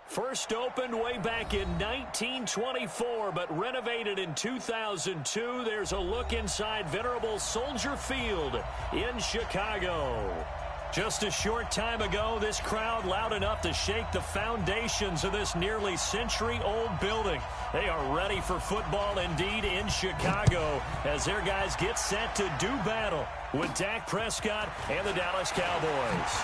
First opened way back in 1924, but renovated in 2002. There's a look inside venerable Soldier Field in Chicago. Just a short time ago, this crowd loud enough to shake the foundations of this nearly century-old building. They are ready for football indeed in Chicago as their guys get set to do battle with Dak Prescott and the Dallas Cowboys.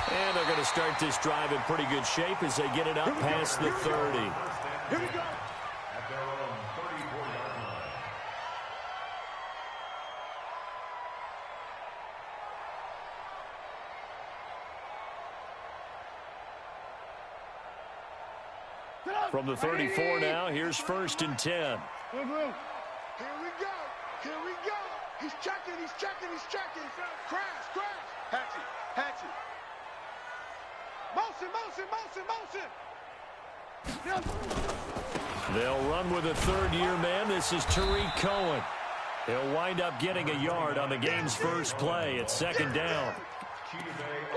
And they're going to start this drive in pretty good shape as they get it up past the 30. Here we go. At their own 34-yard line. From the 34 now, here's 1st and 10. Here we go. Here we go. He's checking. He's checking. He's checking. Crash. Hatchet. Motion. They'll run with a third-year man. This is Tariq Cohen. He'll wind up getting a yard on the game's first play. It's 2nd down.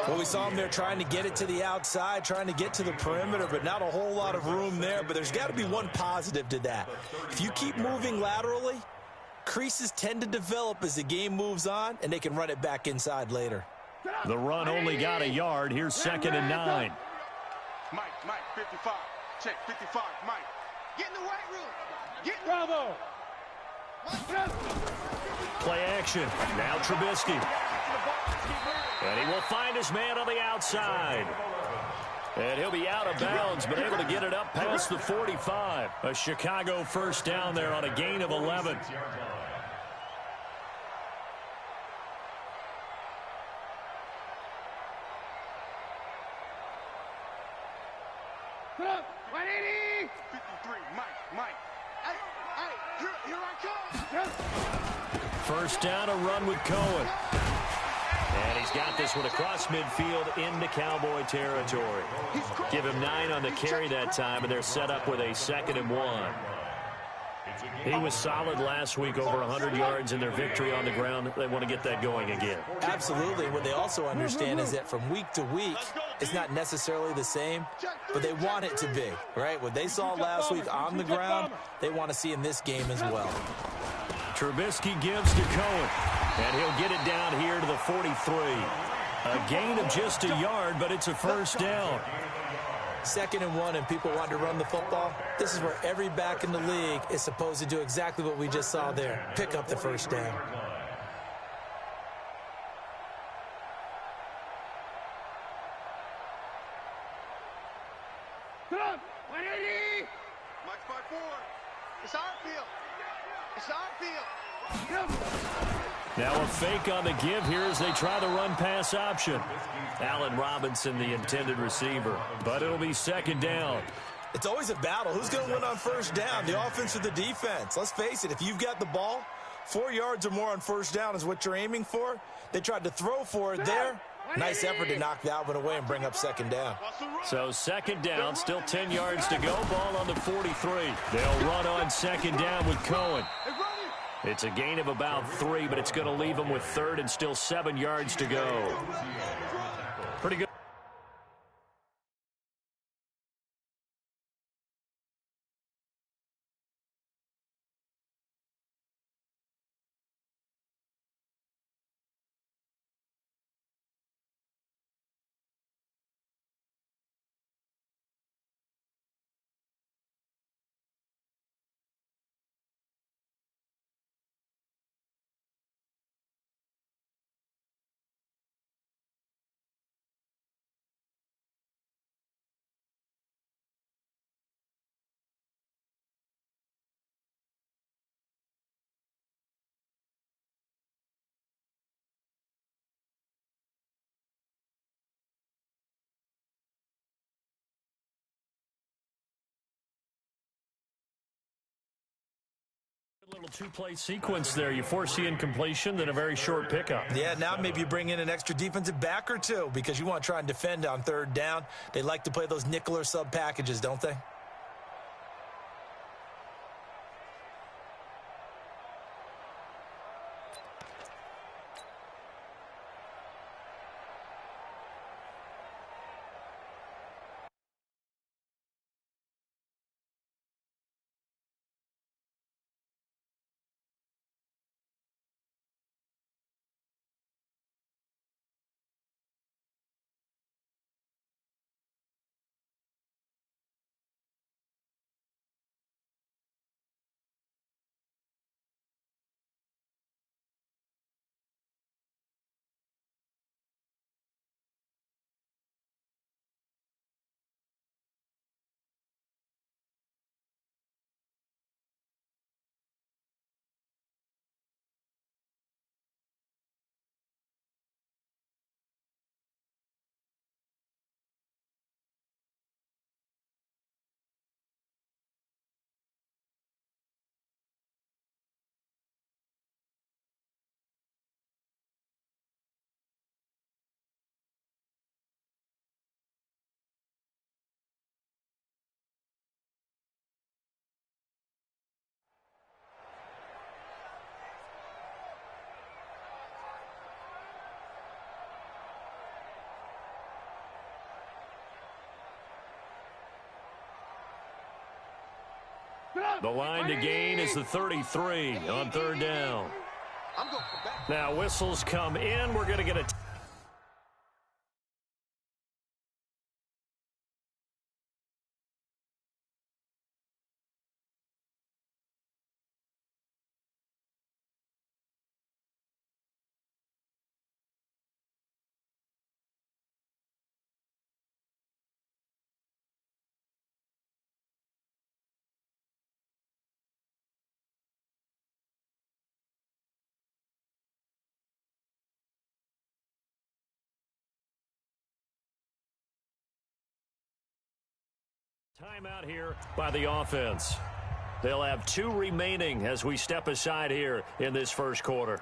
Well, we saw him there trying to get it to the outside, trying to get to the perimeter, but not a whole lot of room there. But there's got to be one positive to that. If you keep moving laterally, creases tend to develop as the game moves on, and they can run it back inside later. The run only got a yard. Here's 2nd and 9. Mike, 55. Check, 55, Mike. Get in the weight room. Get Bravo. Play action. Now Trubisky. And he will find his man on the outside. And he'll be out of bounds, but able to get it up past the 45. A Chicago first down there on a gain of 11. Put up, 180. 53, Mike. Hey, here I come. First down, a run with Cohen. And he's got this one across midfield into Cowboy territory. Give him 9 on the carry that time, and they're set up with a 2nd and 1. He was solid last week, over 100 yards in their victory on the ground. They want to get that going again. Absolutely. What they also understand is that from week to week, it's not necessarily the same, but they want it to be, right? What they saw last week on the ground, they want to see in this game as well. Trubisky gives to Cohen, and he'll get it down here to the 43. A gain of just a yard, but it's a first down. 2nd and 1, and people want to run the football. This is where every back in the league is supposed to do exactly what we just saw there. Pick up the first down. Put up, 180. Mike's by 4. It's our field. Now a fake on the give here as they try the run-pass option. Allen Robinson, the intended receiver, but it'll be 2nd down. It's always a battle. Who's going to win on first down, the offense or the defense? Let's face it, if you've got the ball, 4 yards or more on first down is what you're aiming for. They tried to throw for it there. Nice effort to knock that one away and bring up 2nd down. So 2nd down, still 10 yards to go. Ball on the 43. They'll run on 2nd down with Cohen. It's a gain of about 3, but it's going to leave them with 3rd and still 7 yards to go. Pretty good. Little two-play sequence there. You foresee incompletion, then a very short pickup. Yeah, now maybe you bring in an extra defensive back or two because you want to try and defend on 3rd down. They like to play those nickel or sub packages, don't they? The line to gain is the 33 on third down. Now whistles come in. We're going to get a timeout here by the offense. They'll have 2 remaining as we step aside here in this first quarter.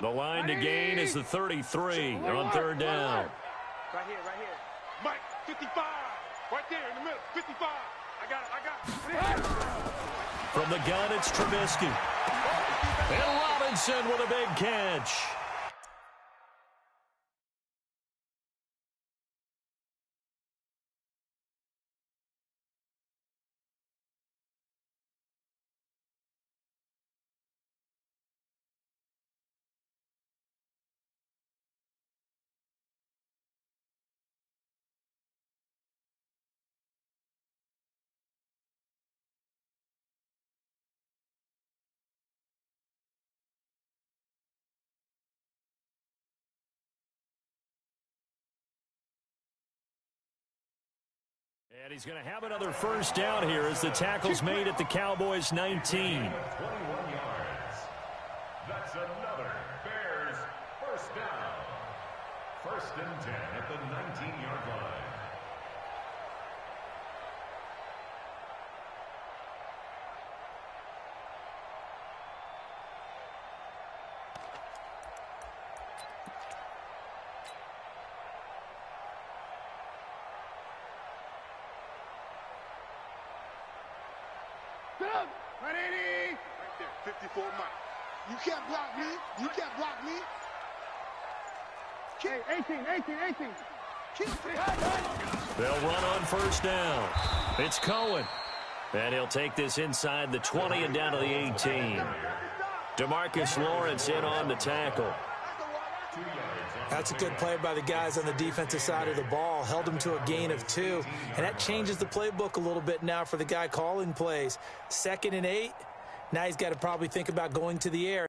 The line to gain is the 33 on third down. Right here. Mike, 55. Right there in the middle, 55. I got it. From the gun, it's Trubisky. And Robinson with a big catch. And he's going to have another first down here as the tackle's made at the Cowboys 19. 21 yards. That's another Bears first down. First and 10 at the 19-yard line. Right there, 54 Mike. You can't block me. You can't block me. Hey, 18. They'll run on first down. It's Cohen. And he'll take this inside the 20 and down to the 18. DeMarcus Lawrence in on the tackle. That's a good play by the guys on the defensive side of the ball. Held him to a gain of 2. And that changes the playbook a little bit now for the guy calling plays. 2nd and 8. Now he's got to probably think about going to the air.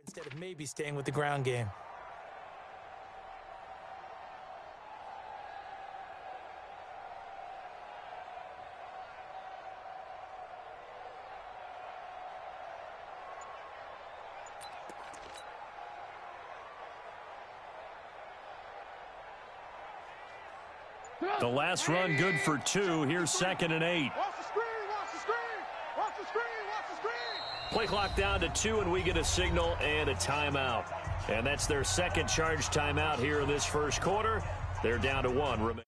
Instead of maybe staying with the ground game. The last run good for 2. Here's 2nd and 8. Watch the screen. Play clock down to 2, and we get a signal and a timeout. And that's their second charge timeout here in this first quarter. They're down to 1.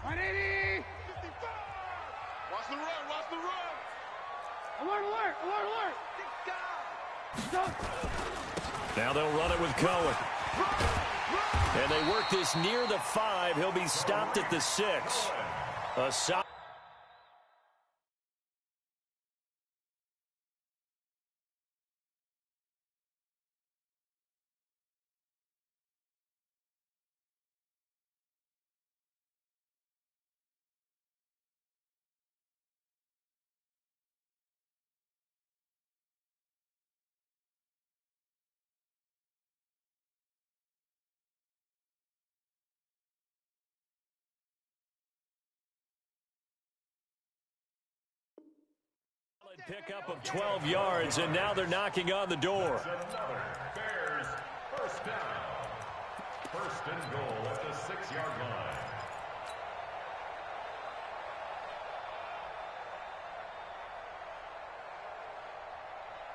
180. 55. Watch the run. Watch the run. Alert, alert, alert, alert. Now they'll run it with Cohen. And they work this near the 5. He'll be stopped at the 6. A stop. Pickup of 12 yards, and now they're knocking on the door. Another Bears first down. First and goal at the 6-yard line.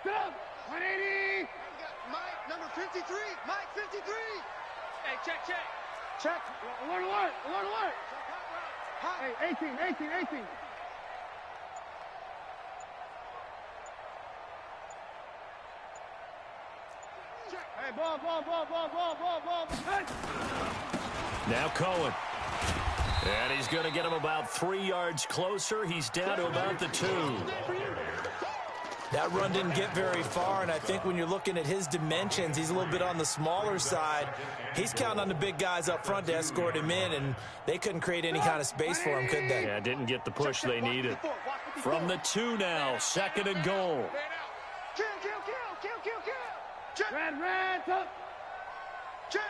Go! 180. Mike, number 53. Mike, 53. Hey, check, check. Check. Alert, alert, alert, alert. Hey, 18, 18, 18. Hey, ball. Now Cohen. And he's going to get him about 3 yards closer. He's down to about the 2. That run didn't get very far, and I think when you're looking at his dimensions, he's a little bit on the smaller side. He's counting on the big guys up front to escort him in, and they couldn't create any kind of space for him, could they? Yeah, didn't get the push they needed. From the 2 now, 2nd and goal. Kill. Check. Red, up. Check.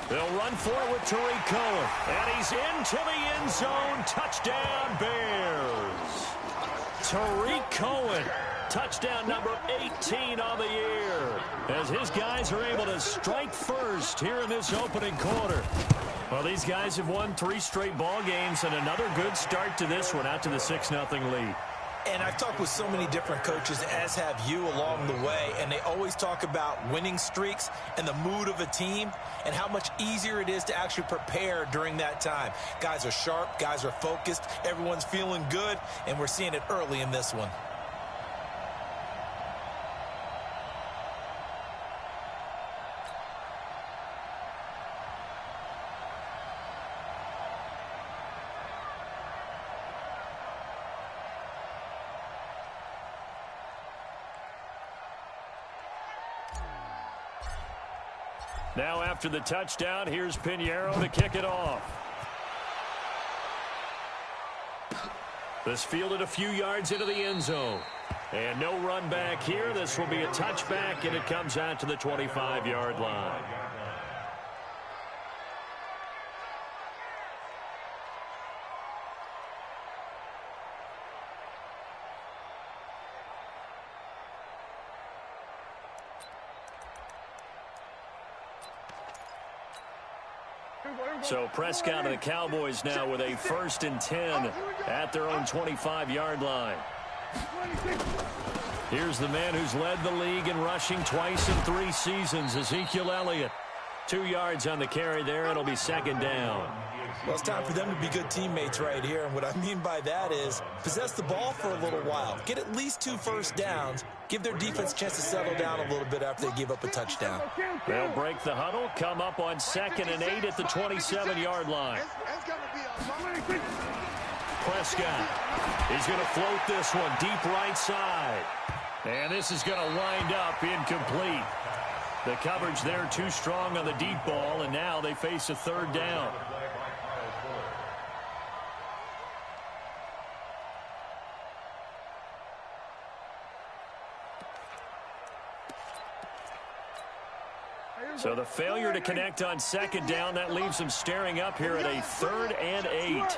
They'll run for it with Tariq Cohen. And he's into the end zone. Touchdown, Bears. Tariq Cohen, touchdown number 18 on the year, as his guys are able to strike first here in this opening quarter. Well, these guys have won 3 straight ball games, and another good start to this one, out to the 6-0 lead. And I've talked with so many different coaches, as have you, along the way, and they always talk about winning streaks and the mood of a team and how much easier it is to actually prepare during that time. Guys are sharp, guys are focused, everyone's feeling good, and we're seeing it early in this one. Now after the touchdown, here's Pinheiro to kick it off. This fielded a few yards into the end zone. And no run back here. This will be a touchback, and it comes out to the 25-yard line. So Prescott and the Cowboys now with a 1st and 10 at their own 25-yard line. Here's the man who's led the league in rushing twice in 3 seasons, Ezekiel Elliott. 2 yards on the carry there. It'll be 2nd down. Well, it's time for them to be good teammates right here. And what I mean by that is possess the ball for a little while. Get at least 2 first downs. Give their defense a chance to settle down a little bit after they give up a touchdown. They'll break the huddle, come up on 2nd and 8 at the 27-yard line. Prescott, he's going to float this one deep right side. And this is going to wind up incomplete. The coverage there too strong on the deep ball, and now they face a 3rd down. So the failure to connect on 2nd down, that leaves them staring up here at a 3rd and 8.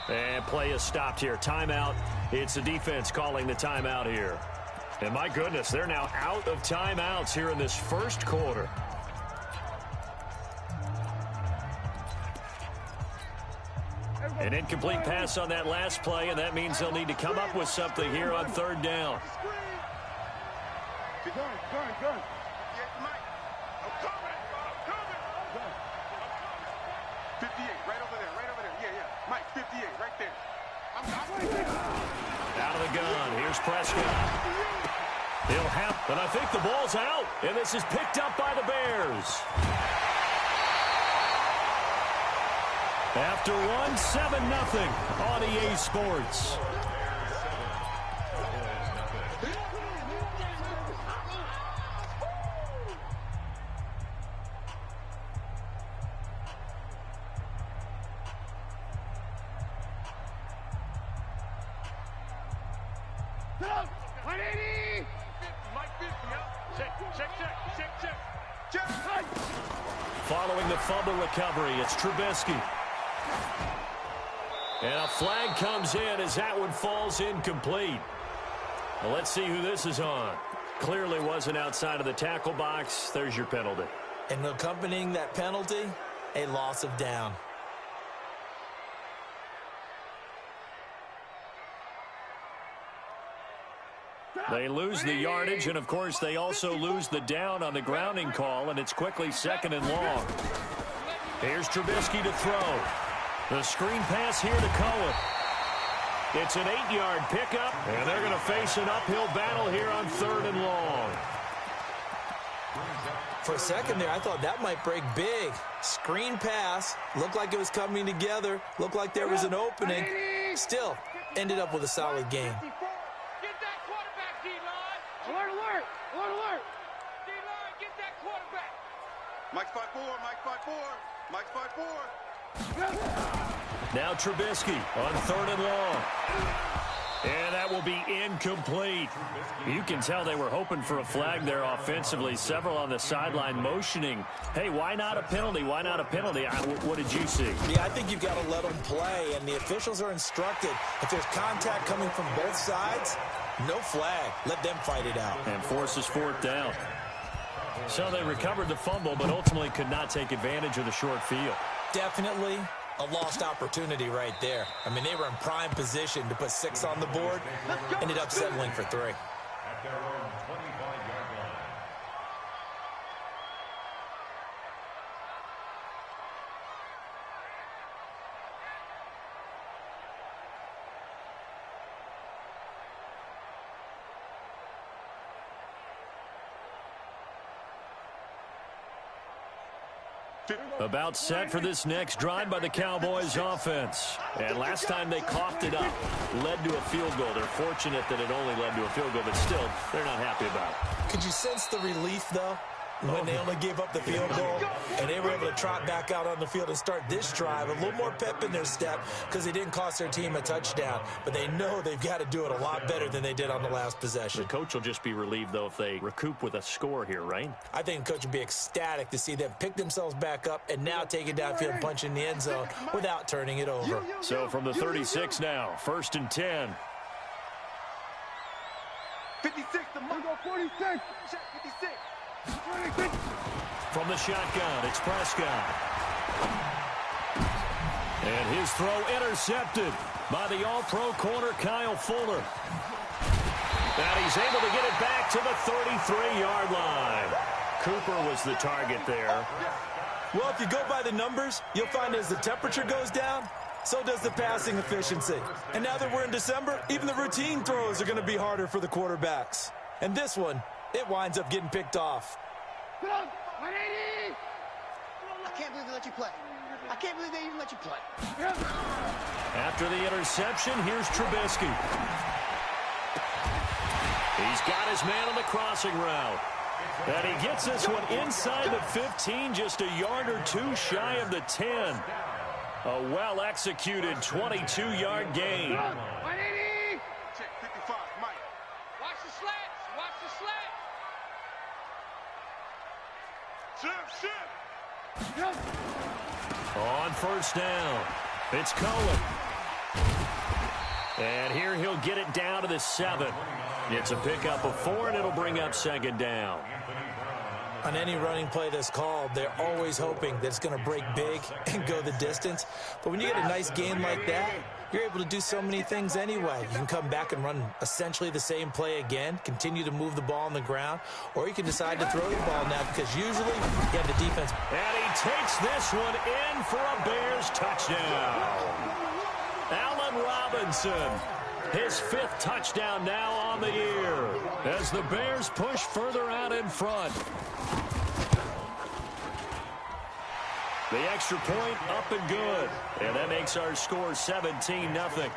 And play is stopped here. Timeout. It's the defense calling the timeout here. And my goodness, they're now out of timeouts here in this 1st quarter. An incomplete pass on that last play, and that means they'll need to come up with something here on 3rd down. 58, right over there, right over there. Yeah, yeah. Mike, 58, right there. Out of the gun. Here's Prescott. He'll have, but I think the ball's out, and this is picked up by the Bears. After one, 7-0 on EA Sports. Following the fumble recovery, it's Trubisky. And a flag comes in as that one falls incomplete. Well, let's see who this is on. Clearly wasn't outside of the tackle box. There's your penalty. And accompanying that penalty, a loss of down. They lose the yardage, and of course they also lose the down on the grounding call, and it's quickly 2nd and long. Here's Trubisky to throw. The screen pass here to Cohen. It's an 8-yard pickup, and they're going to face an uphill battle here on 3rd and long. For a second there, I thought that might break big. Screen pass, looked like it was coming together, looked like there was an opening. Still, ended up with a solid game. Alert, alert! Alert, alert! D-line, get that quarterback! Mike's 5-4, Mike's 5-4. Now Trubisky on 3rd and long. And that will be incomplete. You can tell they were hoping for a flag there offensively. Several on the sideline motioning. Hey, why not a penalty? Why not a penalty? What did you see? Yeah, I think you've got to let them play, and the officials are instructed. If there's contact coming from both sides, no flag. Let them fight it out. And forces 4th down. So they recovered the fumble, but ultimately could not take advantage of the short field. Definitely a lost opportunity right there. I mean, they were in prime position to put 6 on the board. Ended up settling for 3. At their own 25-yard line. About set for this next drive by the Cowboys offense. And last time they coughed it up, led to a field goal. They're fortunate that it only led to a field goal, but still, they're not happy about it. Could you sense the relief, though, when they only gave up the field goal and they were able to trot back out on the field and start this drive? A little more pep in their step because they didn't cost their team a touchdown, but they know they've got to do it a lot better than they did on the last possession. The coach will just be relieved, though, if they recoup with a score here, right? I think the coach would be ecstatic to see them pick themselves back up and now take it downfield and punch in the end zone without turning it over. So from the 36 now, 1st and 10. 56, the Mongo 46. 56. From the shotgun, it's Prescott. And his throw intercepted by the all-pro corner, Kyle Fuller. And he's able to get it back to the 33-yard line. Cooper was the target there. Well, if you go by the numbers, you'll find as the temperature goes down, so does the passing efficiency. And now that we're in December, even the routine throws are going to be harder for the quarterbacks. And this one, it winds up getting picked off. 180! I can't believe they let you play. I can't believe they even let you play. After the interception, here's Trubisky. He's got his man on the crossing route. And he gets this one inside the 15, just a yard or two shy of the 10. A well-executed 22-yard gain. 180! Check 55, Mike. Watch the slats. Watch the slats. Shift. On 1st down, it's Cohen. And here he'll get it down to the 7. It's a pickup of 4, and it'll bring up 2nd down. on any running play that's called, they're always hoping that it's going to break big and go the distance. But when you get a nice game like that, you're able to do so many things anyway. You can come back and run essentially the same play again, continue to move the ball on the ground, or you can decide to throw the ball now because usually you have the defense. And he takes this one in for a Bears touchdown. Allen Robinson, his 5th touchdown now on the year as the Bears push further out in front. The extra point up and good. And that makes our score 17-0. Bears 17,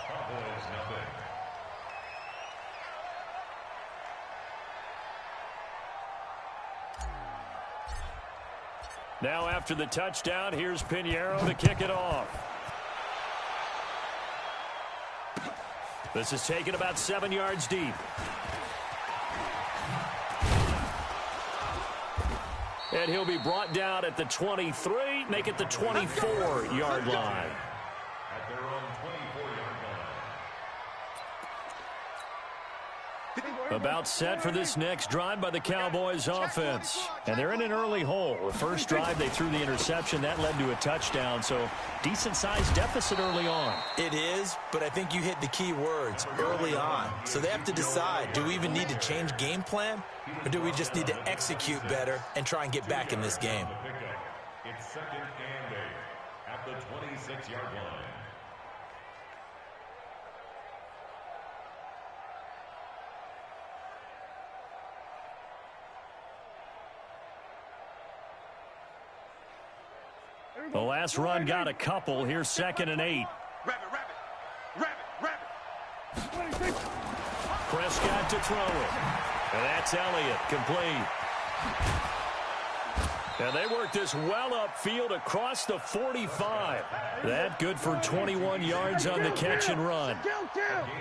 Cowboys 0. Now after the touchdown, here's Pinheiro to kick it off. This is taken about 7 yards deep. And he'll be brought down at the 23, make it the 24-yard line. At their own 24-yard line. About set for this next drive by the Cowboys offense. And they're in an early hole. The first drive, they threw the interception. That led to a touchdown, so decent-sized deficit early on. It is, but I think you hit the key words, early on. So they have to decide, do we even need to change game plan? Or do we just need to execute better and try and get back in this game? It's 2nd and 8 at the 26-yard line. The last run got a couple. Here's 2nd and 8. Prescott to throw it. And that's Elliott, complete. And they work this well upfield across the 45. That good for 21 yards on the catch and run.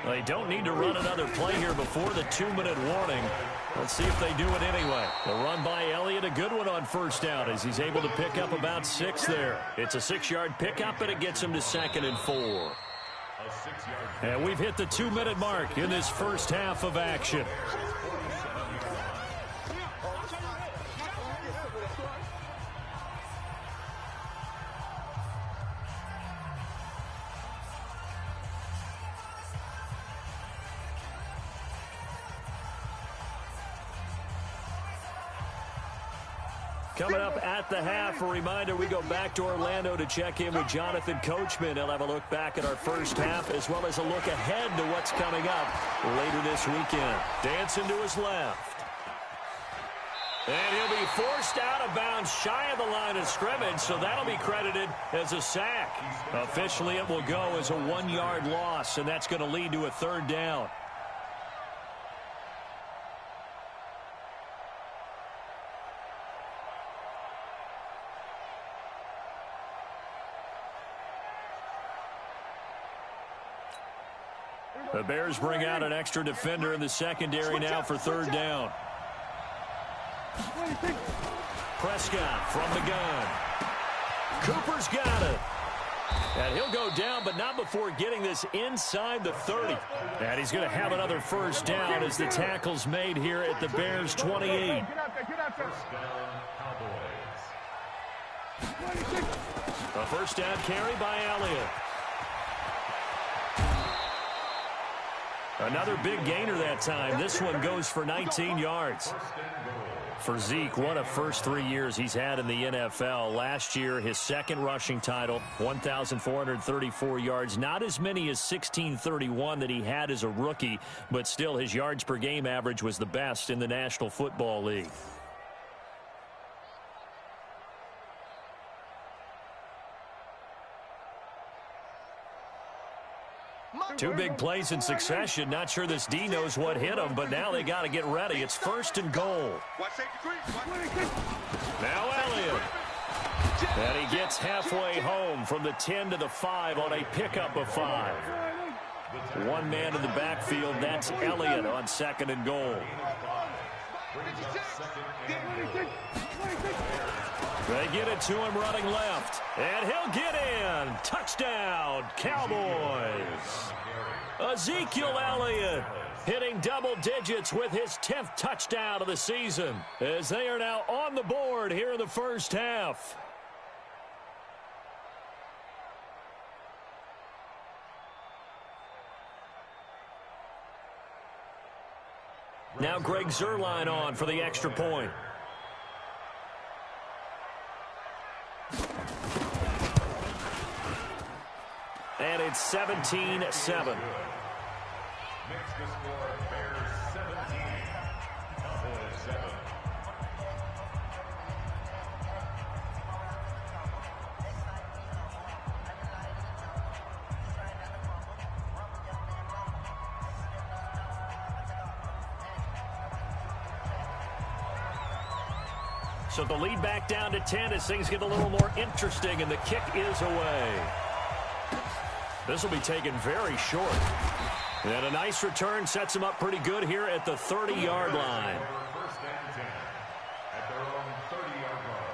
They don't need to run another play here before the 2-minute warning. Let's see if they do it anyway. The run by Elliott, a good one on first down as he's able to pick up about 6 there. It's a 6-yard pickup, and it gets him to 2nd and 4. And we've hit the 2-minute mark in this first half of action. Coming up at the half, a reminder, we go back to Orlando to check in with Jonathan Coachman. He'll have a look back at our first half as well as a look ahead to what's coming up later this weekend. Dancing to his left. And he'll be forced out of bounds shy of the line of scrimmage, so that'll be credited as a sack. Officially, it will go as a 1-yard loss, and that's going to lead to a 3rd down. The Bears bring out an extra defender in the secondary now for 3rd down. Prescott from the gun. Cooper's got it. And he'll go down, but not before getting this inside the 30. And he's going to have another first down as the tackle's made here at the Bears' 28. A first down carry by Elliott. Another big gainer that time. This one goes for 19 yards. For Zeke, what a first 3 years he's had in the NFL. Last year, his 2nd rushing title, 1,434 yards. Not as many as 1,631 that he had as a rookie, but still his yards per game average was the best in the National Football League. Two big plays in succession. Not sure this D knows what hit him, but now they got to get ready. It's 1st and goal. Now Elliott. And he gets halfway home from the 10 to the 5 on a pickup of 5. One man in the backfield. That's Elliott on 2nd and goal. They get it to him running left. And he'll get in. Touchdown, Cowboys. Ezekiel Elliott hitting double digits with his 10th touchdown of the season, as they are now on the board here in the first half. Now Greg Zuerlein on for the extra point. And it's 17-7. Makes the score Bears 17, Cowboys 7. So the lead back down to 10 as things get a little more interesting, and the kick is away. This will be taken very short. And a nice return sets them up pretty good here at the 30-yard line. First and 10 at their own 30-yard line.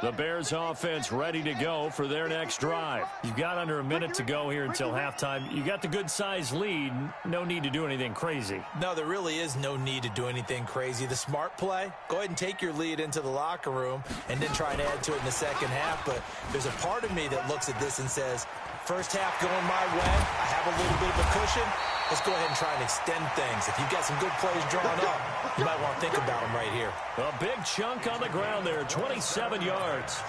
The Bears offense ready to go for their next drive. You've got under a minute to go here until halftime. You got the good-sized lead. No need to do anything crazy. No, there really is no need to do anything crazy. The smart play, go ahead and take your lead into the locker room and then try and add to it in the second half. But there's a part of me that looks at this and says, first half going my way, I have a little bit of a cushion. Let's go ahead and try and extend things. If you've got some good plays drawn up, you might want to think about them right here. A big chunk on the ground there, 27 yards.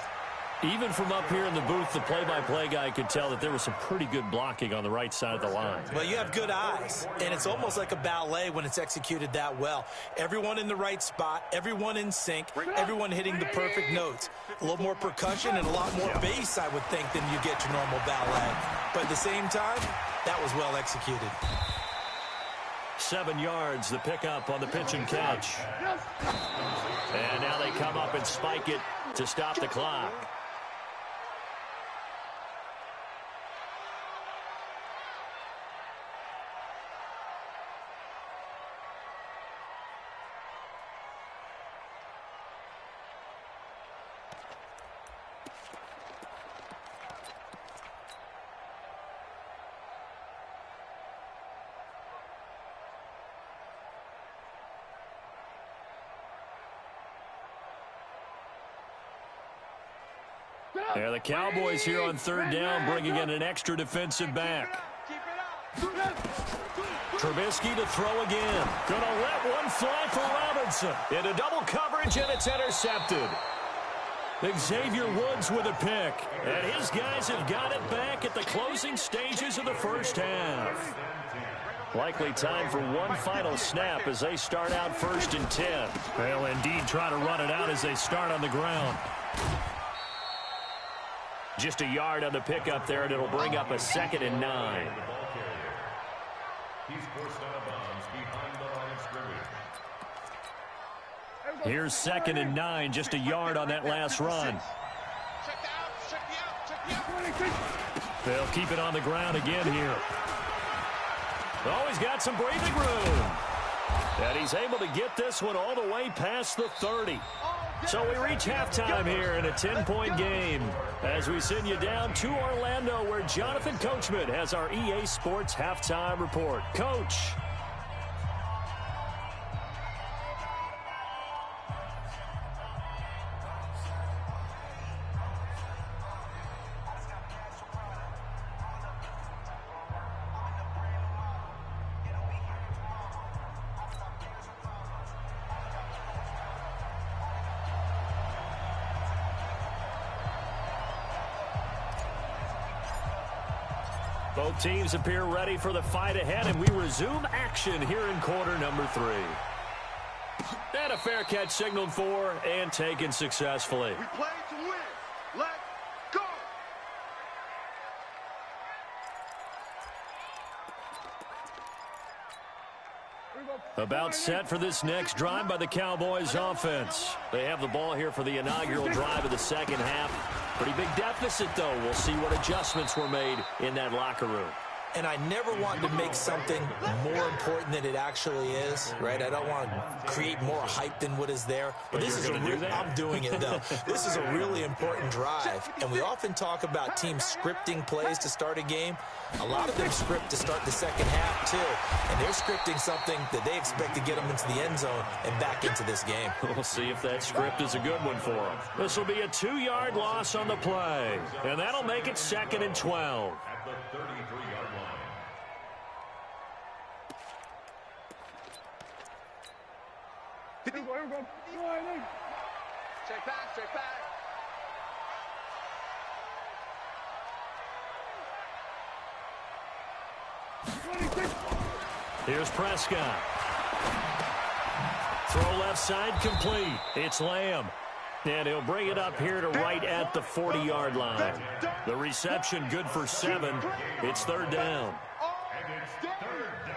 Even from up here in the booth, the play-by-play guy could tell that there was some pretty good blocking on the right side of the line. Well, you have good eyes, and it's almost like a ballet when it's executed that well. Everyone in the right spot, everyone in sync, everyone hitting the perfect notes. A little more percussion and a lot more bass, I would think, than you get your normal ballet. But at the same time, that was well executed. 7 yards, the pickup on the pitch and catch. And now they come up and spike it to stop the clock. Yeah, the Cowboys here on third down, bringing in an extra defensive back. Trubisky to throw again. Gonna let one fly for Robinson. Into double coverage, and it's intercepted. Xavier Woods with a pick. And his guys have got it back at the closing stages of the first half. Likely time for one final snap as they start out 1st and 10. They'll indeed try to run it out as they start on the ground. Just a yard on the pickup there, and it'll bring up a 2nd and 9. He's forced out of bounds behind the line of scrimmage. Here's 2nd and 9, just a yard on that last run. They'll keep it on the ground again here. Oh, he's got some breathing room. And he's able to get this one all the way past the 30. So we reach halftime here in a 10-point game as we send you down to Orlando, where Jonathan Coachman has our EA Sports halftime report. Coach. Both teams appear ready for the fight ahead, and we resume action here in quarter number 3. And a fair catch signaled for and taken successfully. We play to win. Let's go. Here we go. About set for this next drive by the Cowboys offense. They have the ball here for the inaugural drive of the second half. Pretty big deficit, though. We'll see what adjustments were made in that locker room. And I never want to make something more important than it actually is, right? I don't want to create more hype than what is there. But this is I'm doing it, though. This is a really important drive. And we often talk about teams scripting plays to start a game. A lot of them script to start the second half, too. And they're scripting something that they expect to get them into the end zone and back into this game. We'll see if that script is a good one for them. This will be a 2-yard loss on the play. And that'll make it 2nd and 12. At the 33-yard line. Here we go. Check back, check back. Here's Prescott. Throw left side complete. It's Lamb. And he'll bring it up here to right at the 40-yard line. The reception good for 7. It's 3rd down.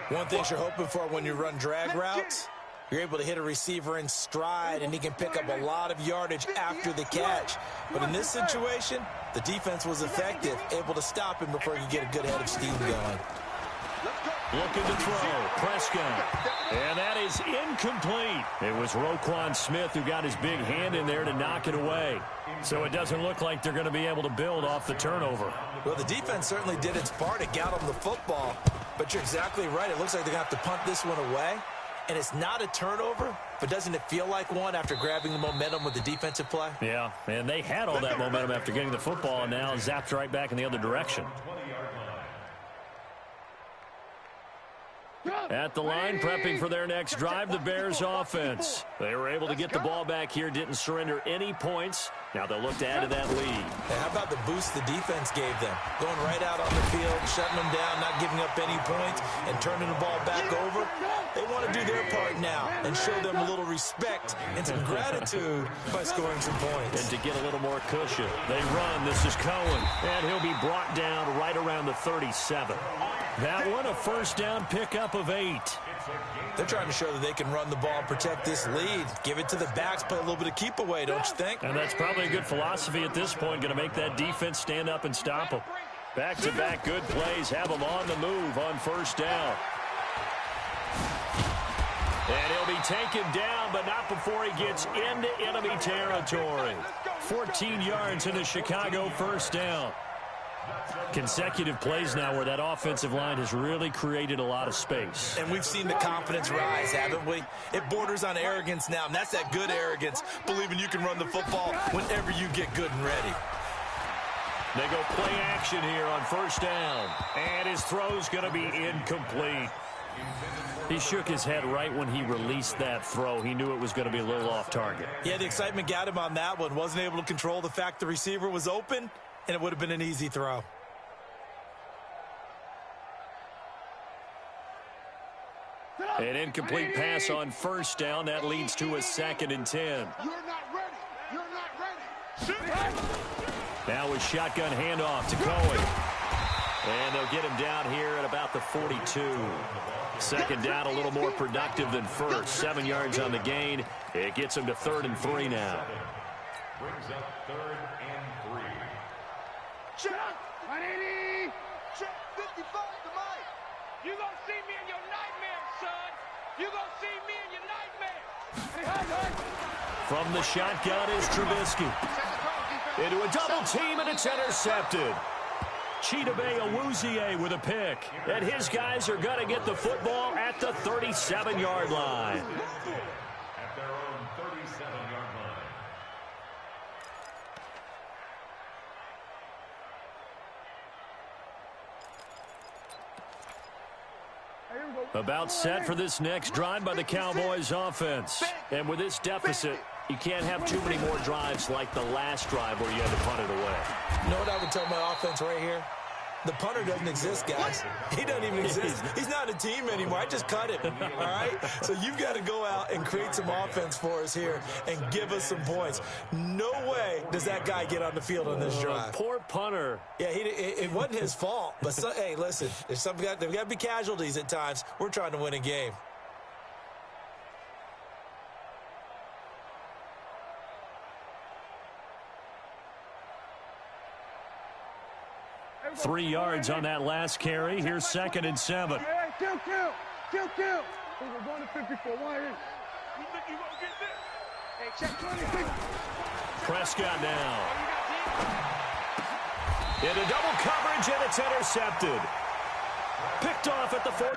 One thing you're hoping for when you run drag routes, you're able to hit a receiver in stride, and he can pick up a lot of yardage after the catch. But in this situation, the defense was effective, able to stop him before he could get a good head of steam going. Looking to throw. Prescott. And that is incomplete. It was Roquan Smith who got his big hand in there to knock it away. So it doesn't look like they're going to be able to build off the turnover. Well, the defense certainly did its part. It got them the football. But you're exactly right. It looks like they're going to have to punt this one away. And it's not a turnover, but doesn't it feel like one after grabbing the momentum with the defensive play? Yeah, and they had all that momentum after getting the football, and now zapped right back in the other direction. At the line, prepping for their next drive, the Bears offense. They were able to get the ball back here, didn't surrender any points. Now they'll look to add to that lead. Hey, how about the boost the defense gave them? Going right out on the field, shutting them down, not giving up any points, and turning the ball back over. They want to do their part now and show them a little respect and some gratitude by scoring some points. And to get a little more cushion, they run. This is Cohen, and he'll be brought down right around the 37. That one, a first down pickup of 8. They're trying to show that they can run the ball, protect this lead, give it to the backs, play a little bit of keep away, don't you think? And that's probably a good philosophy at this point, going to make that defense stand up and stop them. Back-to-back good plays, have them on the move on first down. And he'll be taken down, but not before he gets into enemy territory. 14 yards in the Chicago first down. Consecutive plays now where that offensive line has really created a lot of space. And we've seen the confidence rise, haven't we? It borders on arrogance now, and that's that good arrogance, believing you can run the football whenever you get good and ready. They go play action here on first down. And his throw's going to be incomplete. He shook his head right when he released that throw. He knew it was going to be a little off target. Yeah, the excitement got him on that one. Wasn't able to control the fact the receiver was open, and it would have been an easy throw. An incomplete pass on first down. That leads to a 2nd and 10. You're not ready. You're not ready. Now a shotgun handoff to Cohen. And they'll get him down here at about the 42. 2nd down, a little more productive than first. 7 yards on the gain. It gets him to 3rd and 3 now. Brings up 3rd and 3. Check. 180. Check. 55 to Mike. You gonna see me in your nightmares, son. You gonna see me in your nightmares. From the shotgun is Trubisky. Into a double team, and it's intercepted. Chidobe Awuzie with a pick. And his guys are going to get the football at the 37-yard line. At their own 37-yard line. About set for this next drive by the Cowboys offense. And with this deficit, you can't have too many more drives like the last drive where you had to punt it away. You know what I would tell my offense right here? The punter doesn't exist, guys. He doesn't even exist. He's not a team anymore. I just cut him, all right? So you've got to go out and create some offense for us here and give us some points. No way does that guy get on the field on this drive. Poor punter. Yeah, it wasn't his fault. But, hey, listen, there's got to be casualties at times. We're trying to win a game. 3 yards on that last carry. Here's 2nd and 7. Hey, kill. We're going to 54. Why is it? You think you gonna get this? Hey, check 26. Prescott now. Into double coverage, and it's intercepted. Picked off at the 4.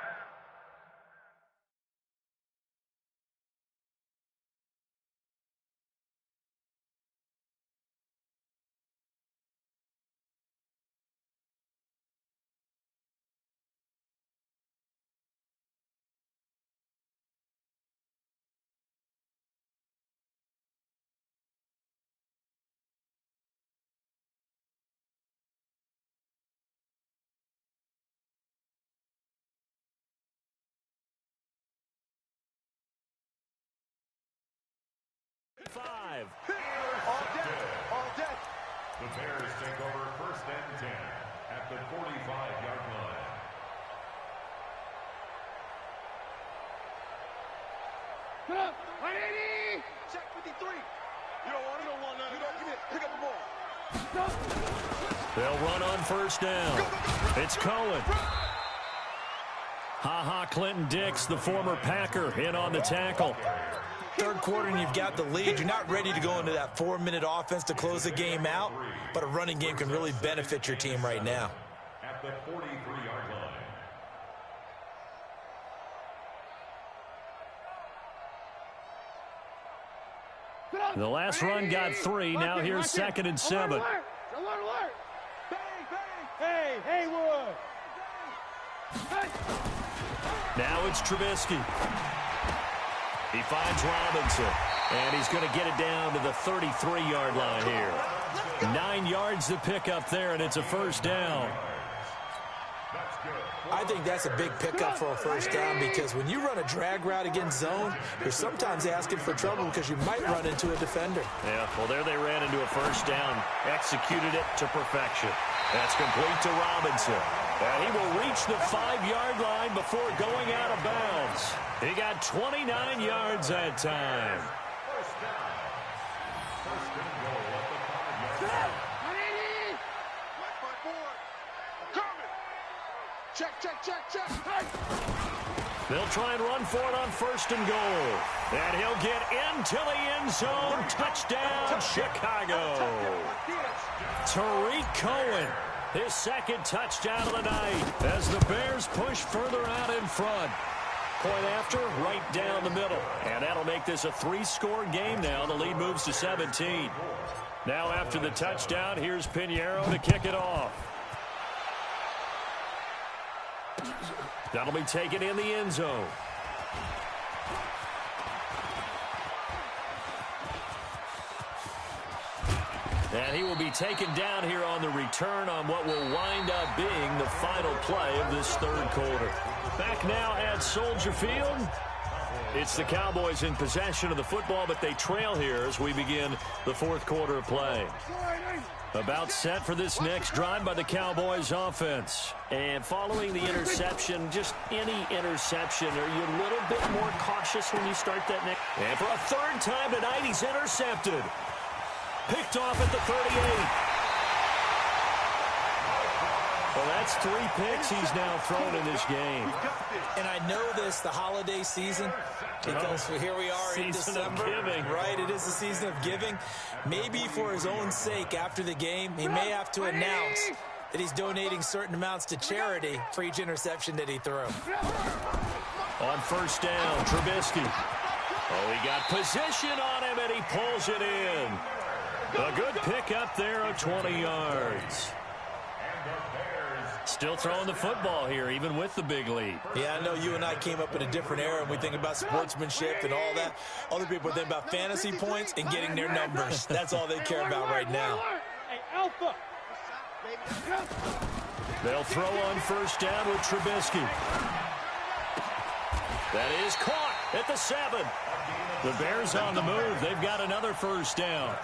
Five. All dead. The Bears take over 1st and 10 at the 45-yard line. Put up. 180. Check 53. You don't want none. You don't get it. Pick up the ball. They'll run on 1st down. It's Cohen. Ha-ha Clinton Dix, the former Packer, in on the tackle. 3rd quarter and you've got the lead. You're not ready to go into that 4-minute offense to close the game out, but a running game can really benefit your team right now. At the 43-yard line. The last run got 3. Now here's 2nd and 7. Alert. Bang. Hey, Haywood. Hey. Now it's Trubisky. He finds Robinson, and he's going to get it down to the 33-yard line here. 9 yards to pick up there, and it's a 1st down. I think that's a big pickup for a 1st down because when you run a drag route against zone, you're sometimes asking for trouble because you might run into a defender. Yeah, well, there they ran into a 1st down, executed it to perfection. That's complete to Robinson. And he will reach the 5-yard line before going out of bounds. He got 29 yards that time. 1st down. 1st and goal at the 5-yard line. 180. Black by 4. Coming. Check. Hey. They'll try and run for it on 1st and goal. And he'll get into the end zone. Touchdown, Chicago. Tariq Cohen, his 2nd touchdown of the night as the Bears push further out in front. Point after, right down the middle. And that'll make this a 3-score game now. The lead moves to 17. Now after the touchdown, here's Pinheiro to kick it off. That'll be taken in the end zone. And he will be taken down here on the return on what will wind up being the final play of this 3rd quarter. Back now at Soldier Field. It's the Cowboys in possession of the football, but they trail here as we begin the 4th quarter of play. About set for this next drive by the Cowboys offense. And following the interception, just any interception, are you a little bit more cautious when you start that next? And for a 3rd time tonight, he's intercepted. Picked off at the 38. Well, that's 3 picks he's now thrown in this game. And I know this, the holiday season, because here we are in December. Season of giving. Right, it is the season of giving. Maybe for his own sake after the game, he may have to announce that he's donating certain amounts to charity for each interception that he threw. On 1st down, Trubisky. Oh, he got position on him, and he pulls it in. A good pick up there of 20 yards. Still throwing the football here, even with the big lead. Yeah, I know you and I came up in a different era, and we think about sportsmanship and all that. Other people think about fantasy points and getting their numbers. That's all they care about right now. Hey, Alpha. They'll throw on 1st down with Trubisky. That is caught at the 7. The Bears on the move. They've got another 1st down.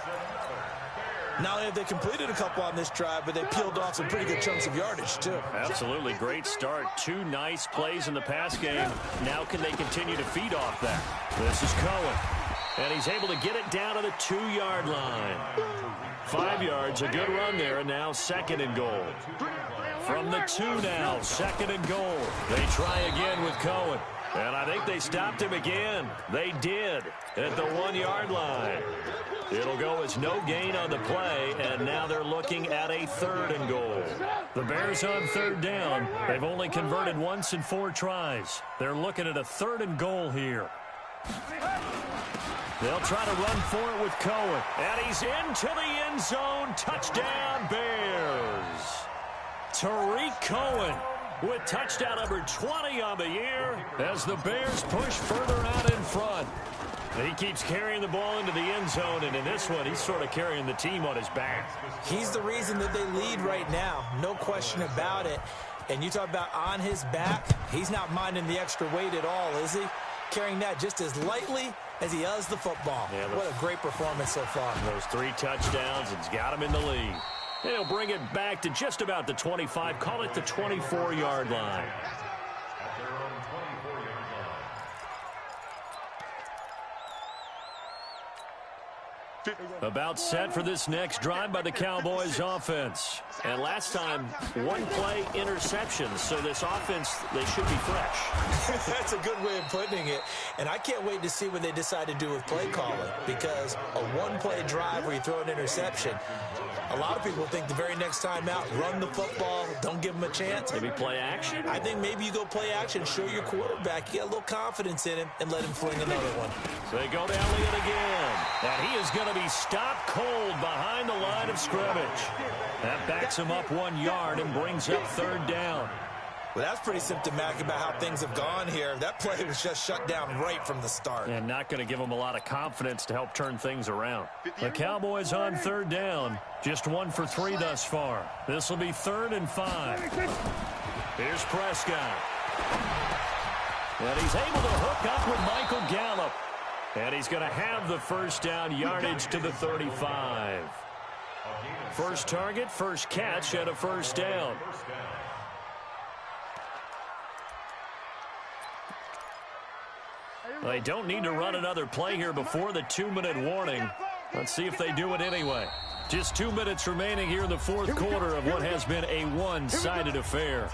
Not only have they completed a couple on this drive, but they peeled off some pretty good chunks of yardage, too. Absolutely. Great start. 2 nice plays in the pass game. Now can they continue to feed off that? This is Cohen. And he's able to get it down to the 2-yard line. 5 yards, a good run there, and now 2nd and goal. From the 2 now, 2nd and goal. They try again with Cohen. And I think they stopped him again. They did at the 1-yard line. It'll go as no gain on the play, and now they're looking at a 3rd and goal. The Bears on 3rd down. They've only converted once in 4 tries. They're looking at a 3rd and goal here. They'll try to run for it with Cohen. And he's into the end zone. Touchdown, Bears. Tariq Cohen with touchdown number 20 on the year as the Bears push further out in front. He keeps carrying the ball into the end zone, and in this one, he's sort of carrying the team on his back. He's the reason that they lead right now. No question about it. And you talk about on his back, he's not minding the extra weight at all, is he? Carrying that just as lightly as he does the football. Yeah, what a great performance so far. Those 3 touchdowns, it's got him in the lead. They'll bring it back to just about the 25. Call it the 24-yard line. At their own 24-yard line. About set for this next drive by the Cowboys offense. And last time, 1-play interception. So this offense, they should be fresh. That's a good way of putting it. And I can't wait to see what they decide to do with play calling. Because a 1-play drive where you throw an interception, a lot of people think the very next time out, run the football, don't give him a chance. Maybe play action? I think maybe you go play action, show your quarterback, you got a little confidence in him, and let him fling another one. So they go to Elliott again. And he is going to be stopped cold behind the line of scrimmage. That backs him up 1 yard and brings up 3rd down. Well, that's pretty symptomatic about how things have gone here. That play was just shut down right from the start. And not going to give them a lot of confidence to help turn things around. The Cowboys on 3rd down. Just 1 for 3 thus far. This will be 3rd and 5. Here's Prescott. And he's able to hook up with Michael Gallup. And he's going to have the 1st down, yardage to the 35. First target, first catch, and a 1st down. They don't need to run another play here before the 2-minute warning. Let's see if they do it anyway. Just 2 minutes remaining here in the 4th quarter of what has been a one-sided affair.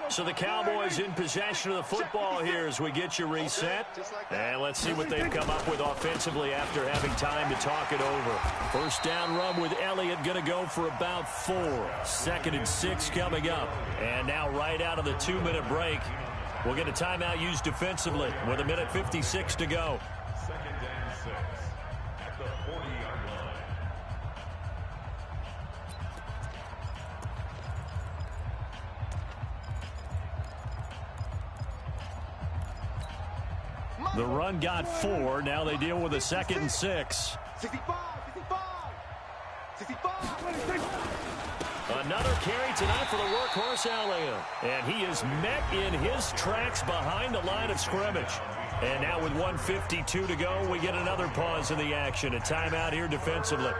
So the Cowboys in possession of the football here as we get you reset. And let's see what they've come up with offensively after having time to talk it over. 1st down run with Elliott going to go for about 4. 2nd and 6 coming up. And now right out of the 2-minute break, we'll get a timeout used defensively with 1:56 to go. 2nd and 6 at the 40-yard line. The run got 4. Now they deal with a 2nd and 6. 65. Another carry tonight for the workhorse Elliott. And he is met in his tracks behind the line of scrimmage. And now with 1:52 to go, we get another pause in the action. A timeout here defensively.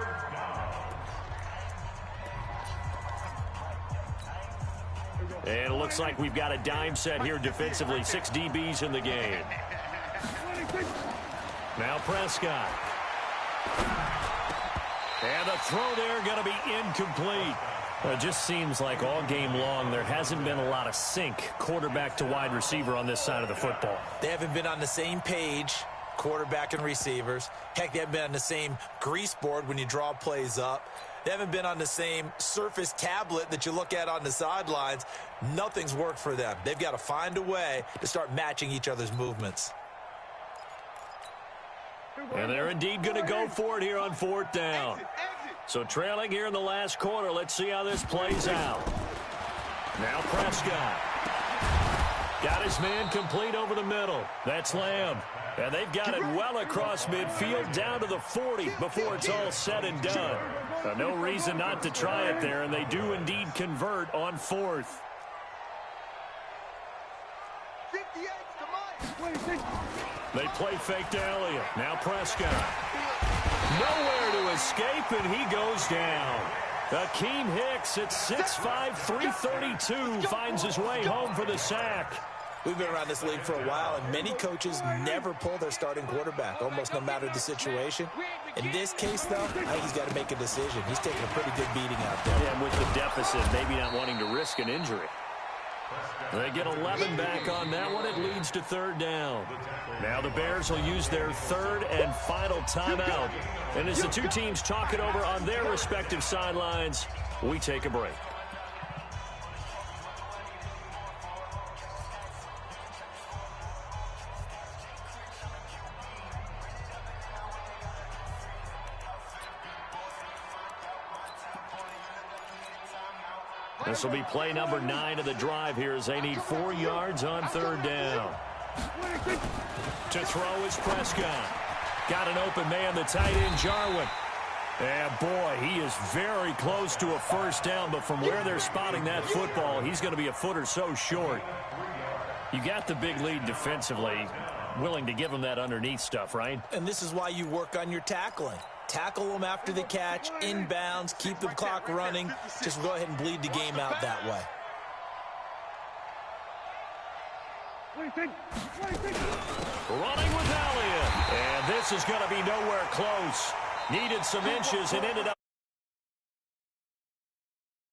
And it looks like we've got a dime set here defensively. 6 DBs in the game. Now Prescott. And the throw there going to be incomplete. Well, it just seems like all game long there hasn't been a lot of sync quarterback to wide receiver on this side of the football. They haven't been on the same page, quarterback and receivers. Heck, they haven't been on the same grease board when you draw plays up. They haven't been on the same Surface tablet that you look at on the sidelines. Nothing's worked for them. They've got to find a way to start matching each other's movements. And they're indeed going to go for it here on 4th down. So trailing here in the last quarter. Let's see how this plays out. Now Prescott. Got his man complete over the middle. That's Lamb. And they've got it well across midfield down to the 40 before it's all said and done. No reason not to try it there, and they do indeed convert on 4th. They play fake to Elliott. Now Prescott. Nowhere to escape, and he goes down. Akeem Hicks at 6'5", 332 finds his way home for the sack. We've been around this league for a while, and many coaches never pull their starting quarterback, almost no matter the situation. In this case, though, I think he's got to make a decision. He's taking a pretty good beating out there. And with the deficit, maybe not wanting to risk an injury. They get 11 back on that one. It leads to third down. Now the Bears will use their third and final timeout. And as the two teams talk it over on their respective sidelines, we take a break. This will be play number 9 of the drive here as they need 4 yards on third down. To throw is Prescott. Got an open man, the tight end, Jarwin. And boy, he is very close to a first down, but from where they're spotting that football, he's going to be a foot or so short. You got the big lead defensively, willing to give him that underneath stuff, right? And this is why you work on your tackling. Tackle them after the catch, inbounds, keep the clock running. Just go ahead and bleed the game out that way. Running with Elliott. And this is going to be nowhere close. Needed some inches and ended up